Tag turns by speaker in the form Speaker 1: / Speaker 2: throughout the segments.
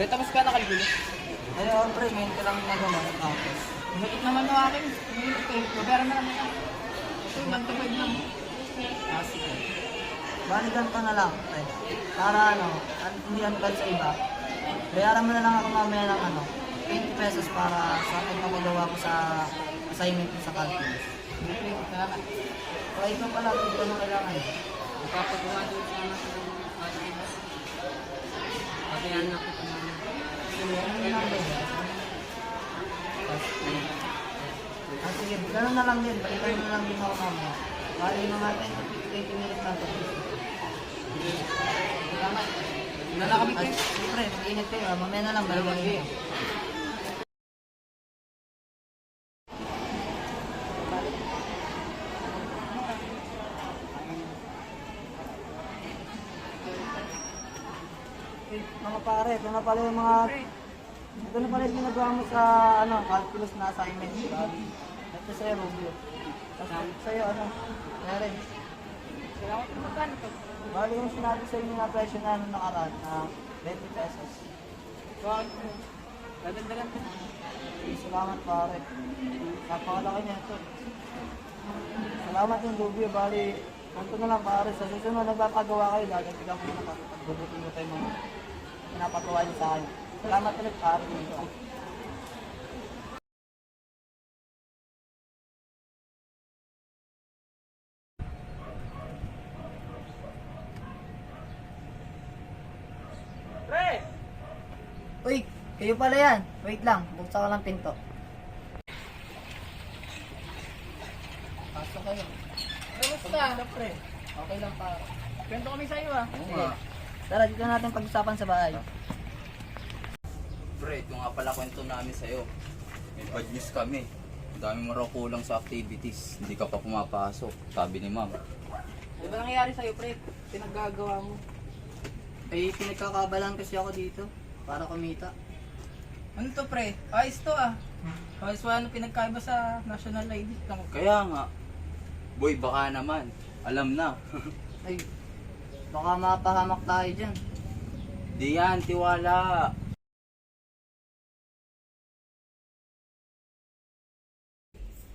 Speaker 1: Pre, tapos ka nakaligulo.
Speaker 2: Ay, pre, ngayon ka lang nagawa tapos.
Speaker 1: Umilit naman yung akin. Umilit eh. Babayaran na naman ako. Ito, 1 to 5 lang. Ah, sige.
Speaker 2: Bali ganito na lang, pre. Para hindi unbad sa iba. Bayaran mo na lang ako mamaya ng 20 pesos para sa pagpapagawa ko sa assignment ko sa calculus.
Speaker 1: Hindi, pre. Salamat.
Speaker 2: So, ikaw pala, kung ano kailangan.
Speaker 1: Magpapagawa doon sa mga sa pagkayaan na kita naman.
Speaker 2: Sige, ano yung number? Sige, gano'n na lang din. Balikan mo na lang din ako mamaya. Bali mga 10 to 20 minutes lang ito.
Speaker 1: Salamat. Wala na kami, pre.
Speaker 2: Siyempre, mag-ingat kayo. Mamaya na lang, balikan kayo. Mga pare, ito na pala yung mga... Ito na pala yung ginagawa mo sa calculus na assignment. Ito sa'yo, Rubio. Tapos sa'yo, meron.
Speaker 1: Salamat po magkano to.
Speaker 2: Bali yung sinabi sa'yo yung presyo na nakaraan na 20 pesos.
Speaker 1: Bakit po? Dadagdagan ko.
Speaker 2: Salamat pare. Napakalaki niya ito. Salamat yung Rubio. Bali, ganito na lang pare. Sa susunod, nagpapagawa kayo. Dagdagan ko na pagbubutin ko tayo mga pinapagawa niyo sa akin. Salamat ulit pare.
Speaker 1: Pre!
Speaker 2: Uy, kayo pala yan. Wait lang, buksan ko lang pinto. Pasok kayo.
Speaker 1: Kamusta?
Speaker 2: Pre, okay lang pare.
Speaker 1: Kwento kami sa'yo ah.
Speaker 2: Sige. Tara, dito natin pag-usapan sa bahay.
Speaker 3: Pre, ito nga pala kwento namin sa'yo. May bad news kami. Ang dami mo raw kulang sa activities. Hindi ka pa pumapasok, sabi ni ma'am.
Speaker 1: Ano ba nangyayari sa'yo, pre? Pinaggagawa mo.
Speaker 2: Eh, pinagkakabalan kasi ako dito para kumita.
Speaker 1: Ano to, pre? Ayos to ah. Ayos wala nang pinagkaiba sa national ID.
Speaker 3: Kaya nga, boy, baka naman. Alam na.
Speaker 2: Ay, baka mapahamak tayo dyan.
Speaker 3: Di yan, tiwala.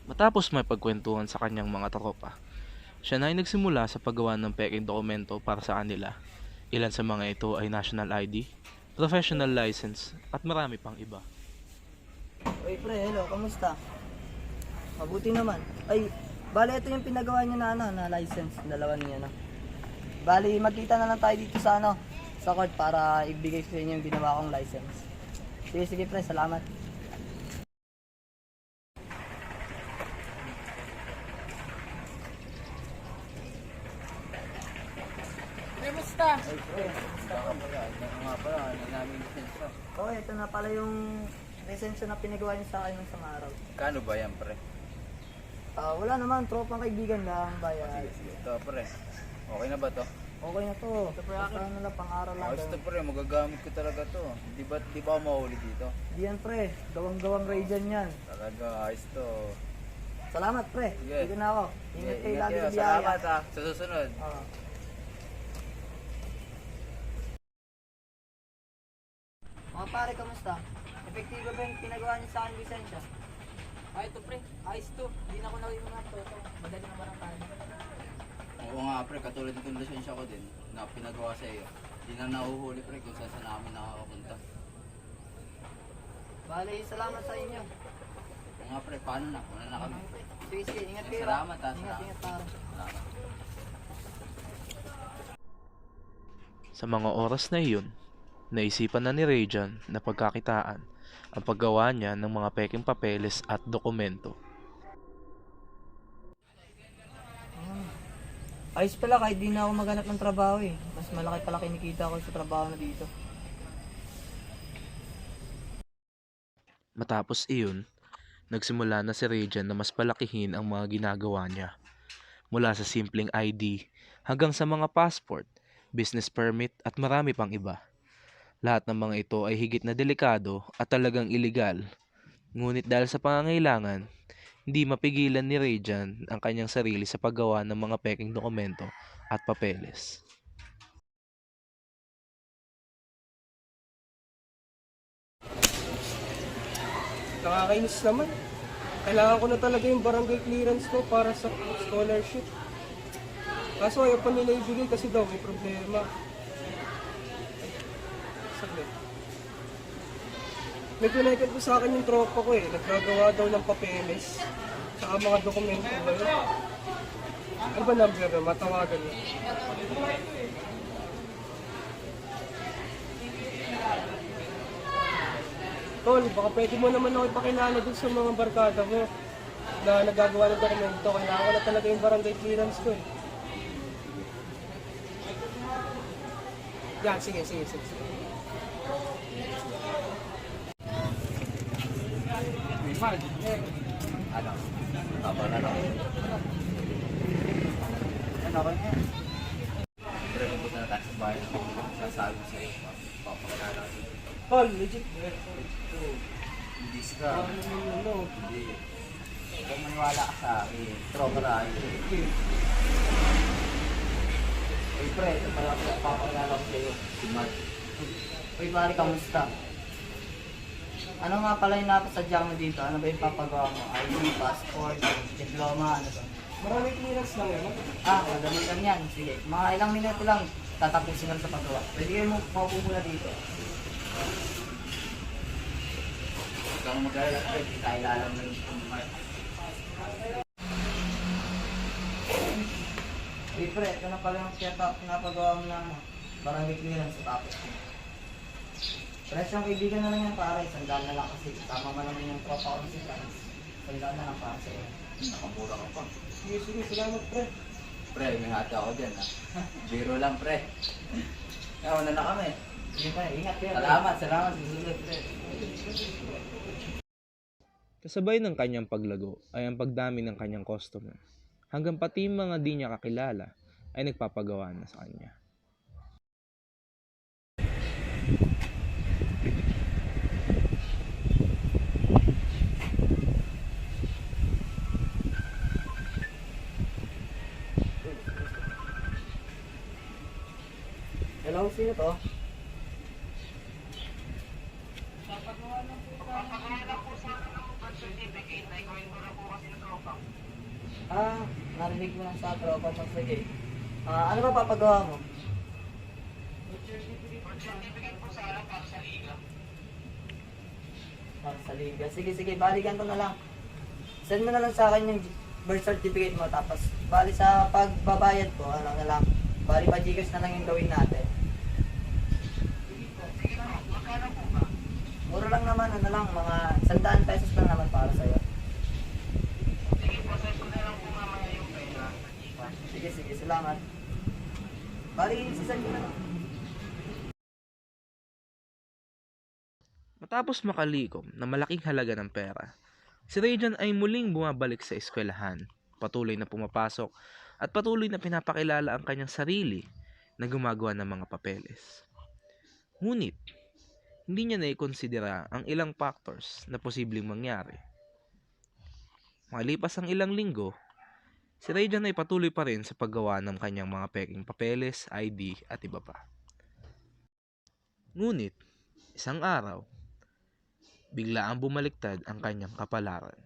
Speaker 4: Matapos may pagkwentuhan sa kanyang mga tropa, siya na ay nagsimula sa paggawa ng peking dokumento para sa kanila. Ilan sa mga ito ay national ID, professional license, at marami pang iba.
Speaker 2: Uy pre, hello, kamusta? Mabuti naman. Ay, bali ito yung pinagawa niya na license, dalawa niya na. Bali, magkita na lang tayo dito sa sa court para ibigay sa inyo yung ginawa kong license. Sige, sige pre, salamat.
Speaker 1: Kamusta?
Speaker 3: Ay, pre, baka pala. Ito nga pala, ano namin lisensya.
Speaker 2: Oh, ito na pala yung lisensya na pinagawa niya sa akin ng isang araw.
Speaker 3: Kano ba yan, pre?
Speaker 2: Wala naman, tropang kaibigan lang, bayad.
Speaker 3: Sige, sige. Ito, pre. Okay na ba to?
Speaker 2: Okay na to. Basta ano lang, pang-araw lang.
Speaker 3: Ayos to, pre. Magagamit ko talaga to. Di ba ako mahuli dito?
Speaker 2: Di yan pre, gawang-gawang radian yan.
Speaker 3: Talaga, ayos to.
Speaker 2: Salamat pre,
Speaker 3: Sige.
Speaker 2: dito na ako. Ingat kayo lagi sa biyaya.
Speaker 3: Salamat ha. Sa susunod.
Speaker 2: Oo. Mga pare, kamusta? Epektibo ba yung pinagawa niyo sa akin lisensya?
Speaker 1: Ay, ito pre. Ayos to. Hindi na ako nakikunap to. Ito. Madali naman ang kaya.
Speaker 3: Oo nga pre, katulad ng lisensya ko din na pinagawa sa iyo. Di na nauhuli pre kung saan namin nakakapunta.
Speaker 2: Bale, salamat sa inyo.
Speaker 3: Oo nga pre, paano na? Una na kami.
Speaker 2: Sige, sige, ingat kayo.
Speaker 3: Salamat, ha.
Speaker 2: Ingat,
Speaker 3: Salamat.
Speaker 2: ingat pare.
Speaker 3: Salamat.
Speaker 4: Sa mga oras na iyon, naisipan na ni Rejan na pagkakitaan ang paggawa niya ng mga peking papeles at dokumento.
Speaker 2: Ayos pala kahit di na ako maghanap ng trabaho eh. Mas malaki pala kinikita ko sa trabaho na dito.
Speaker 4: Matapos iyon, nagsimula na si Rejan na mas palakihin ang mga ginagawa niya. Mula sa simpleng ID hanggang sa mga passport, business permit at marami pang iba. Lahat ng mga ito ay higit na delikado at talagang iligal. Ngunit dahil sa pangangailangan, hindi mapigilan ni Rejan ang kanyang sarili sa paggawa ng mga peking dokumento at papeles.
Speaker 5: nakakainis naman. Kailangan ko na talaga yung barangay clearance ko para sa scholarship. Kaso ayaw pa nila ibigay kasi daw may problema. Saglit. May connected po sa akin yung tropa ko eh. Naggagawa daw ng papeles. Saka mga dokumento ba yun. Ano ba number na? Matawagan niya. Tol, baka pwede mo naman ako ipakilala dun sa mga barkada mo na nagagawa ng dokumento. Kailangan ko na talaga yung barangay clearance ko eh. Yan, sige.
Speaker 3: Ano? Tama na lang. Ano ba yan? Pre, pupunta na tayo sa bahay. Sasabi ko sa'yo. Papakilala ko.
Speaker 5: Tol, legit.
Speaker 3: Hindi ka. Hindi. Kung maniwala ka sa akin, tropa na ayun. Uy pre, ito pala papakilala ko sa'yo. Si Matt. Uy pare, kamusta? Ano nga pala yung napasadya mo dito? Ano ba yung papagawa mo? ID, passport, diploma, ano ba?
Speaker 5: Marami clearance lang yan.
Speaker 3: Madali lang yan. Sige, mga ilang minuto lang tatapusin lang sa paggawa. Pwede kayo mo paupo muna dito. Huwag kang mag-alala, hindi tayo lalam na yung Mark. Uy pre, ito na pala yung pinapagawa mo ng barangay clearance sa tapos. Presyong kaibigan na lang yan pare, sandaan na lang kasi tama man naman yung tropa ko si Franz. Sandaan na lang para sa'yo. Nakamura ka pa.
Speaker 5: Sige, salamat pre.
Speaker 3: Pre, may hati ako dyan ha. Biro lang pre. Una na kami.
Speaker 2: Sige pa, ingat kayo.
Speaker 3: Salamat. Susunod pre.
Speaker 4: Kasabay ng kanyang paglago ay ang pagdami ng kanyang customer. Hanggang pati mga di niya kakilala ay nagpapagawa na sa kanya.
Speaker 2: Hello, sino to? Narinig mo lang sa tropa mo. Sige. Ano ba papagawa mo? Para sa liga. Sige, balikan ko na lang. Send mo na lang sa akin yung birth certificate mo. Tapos, bali sa pagbabayad ko, ano na lang. Bali pa Gcash na lang yung gawin natin. Mura lang naman, ano lang, mga 100 pesos lang naman para sa'yo. Sige, salamat. Bali, sisend ko na lang.
Speaker 4: Matapos makalikom na malaking halaga ng pera, si Rejan ay muling bumabalik sa eskwelahan, patuloy na pumapasok at patuloy na pinapakilala ang kanyang sarili na gumagawa ng mga papeles. Ngunit, hindi niya naikonsidera ang ilang factors na posibleng mangyari. Makalipas ang ilang linggo, si Rejan ay patuloy pa rin sa paggawa ng kanyang mga peking papeles, ID at iba pa. Ngunit, isang araw, bigla ang bumaliktad ang kanyang kapalaran.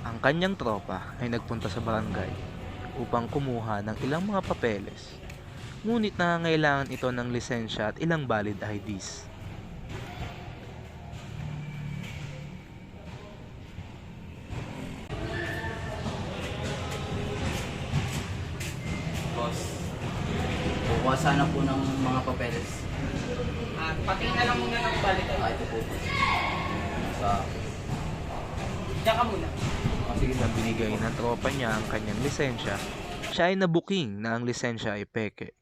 Speaker 4: Ang kanyang tropa ay nagpunta sa barangay upang kumuha ng ilang mga papeles. Ngunit nangangailangan ito ng lisensya at ilang valid IDs.
Speaker 3: Boss, kukuha sana po ng mga papeles.
Speaker 1: Patingin na lang muna ng balik.
Speaker 3: Ito po. Sa...
Speaker 1: Diyan ka muna.
Speaker 3: Sige,
Speaker 4: Nang binigay ng tropa niya ang kanyang lisensya, siya ay nabuking na ang lisensya ay peke.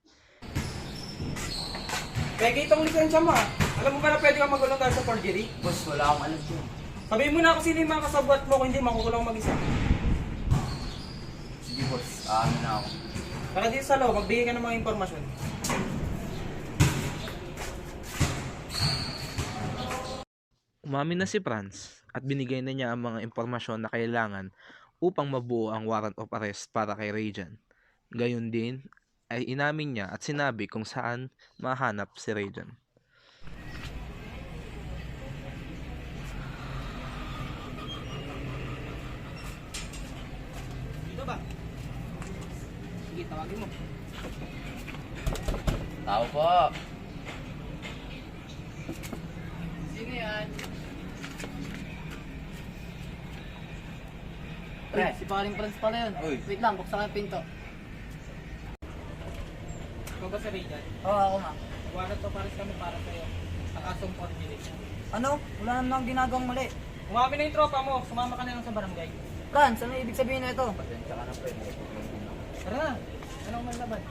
Speaker 5: Pwede itong lisensya mo ah. Alam mo ba na pwede kang magulong dahil sa forgery?
Speaker 3: boss, wala akong alam po.
Speaker 5: Sabihin mo na ako sino yung mga kasabwat mo kung hindi makukulong mag-isa.
Speaker 3: Sige boss, ano na ako.
Speaker 5: Para dito sa loob, magbigay ka ng mga impormasyon.
Speaker 4: Umamin na si Franz at binigay na niya ang mga impormasyon na kailangan upang mabuo ang warrant of arrest para kay Rajan. Gayon din ay inamin niya at sinabi kung saan mahanap si Rajan.
Speaker 1: Dito ba? Sige, tawagin mo.
Speaker 3: Tao po.
Speaker 1: Sino yan?
Speaker 3: Pre, si paring Franz pala yun. Wait lang, buksan ko yung pinto.
Speaker 1: Ikaw ba si Rayjan?
Speaker 2: Oo, ako nga.
Speaker 1: Warrant of arrest kami para sa'yo. Sa kasong forgery.
Speaker 2: Ano? Wala naman akong ginagawang mali.
Speaker 1: Umamin na yung tropa mo. Sumama ka na lang sa barangay.
Speaker 2: Franz, ano ibig sabihin na ito?
Speaker 1: Tara na. Anong malaban?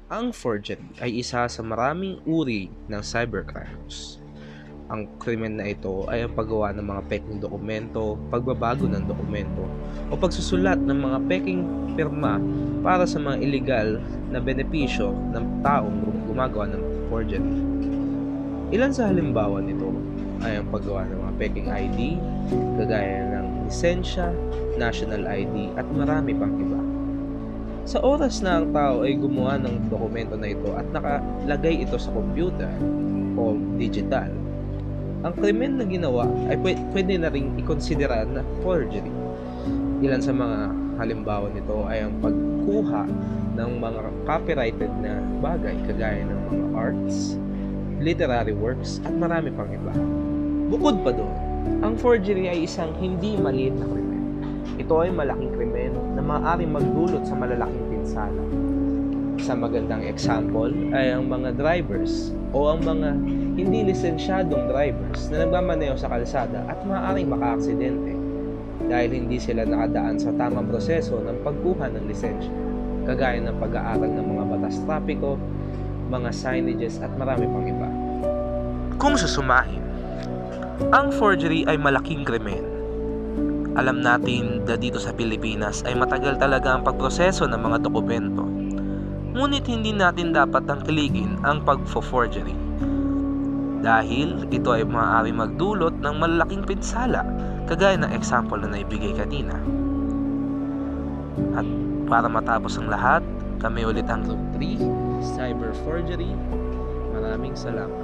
Speaker 4: Ang forgery ay isa sa maraming uri ng cybercrimes. Ang krimen na ito ay ang paggawa ng mga peking dokumento, pagbabago ng dokumento, o pagsusulat ng mga peking pirma para sa mga illegal na benepisyo ng taong gumagawa ng forgery. Ilan sa halimbawa nito ay ang paggawa ng mga peking ID, kagaya ng lisensya, national ID, at marami pang iba. Sa oras na ang tao ay gumawa ng dokumento na ito at nakalagay ito sa computer o digital, ang krimen na ginawa ay pwede na ring ikonsidera na forgery. Ilan sa mga halimbawa nito ay ang pagkuha ng mga copyrighted na bagay kagaya ng mga arts, literary works, at marami pang iba. Bukod pa doon, ang forgery ay isang hindi maliit na krimen. Ito ay malaking krimen na maaaring magdulot sa malalaking pinsala. Isang magandang example ay ang mga drivers o ang mga hindi lisensyadong drivers na nagmamaneho sa kalsada at maaaring makaaksidente dahil hindi sila nakadaan sa tamang proseso ng pagkuha ng lisensya, kagaya ng pag-aaral ng mga batas trapiko, mga signages at marami pang iba. Kung susumahin, ang forgery ay malaking krimen. Alam natin na dito sa Pilipinas ay matagal talaga ang pagproseso ng mga dokumento. Ngunit hindi natin dapat tangkiligin ang pag-forgery. Dahil ito ay maaari magdulot ng malalaking pinsala, kagaya ng example na naibigay kanina. At para matapos ang lahat, kami ulit ang Group 3, Cyber Forgery. Maraming salamat.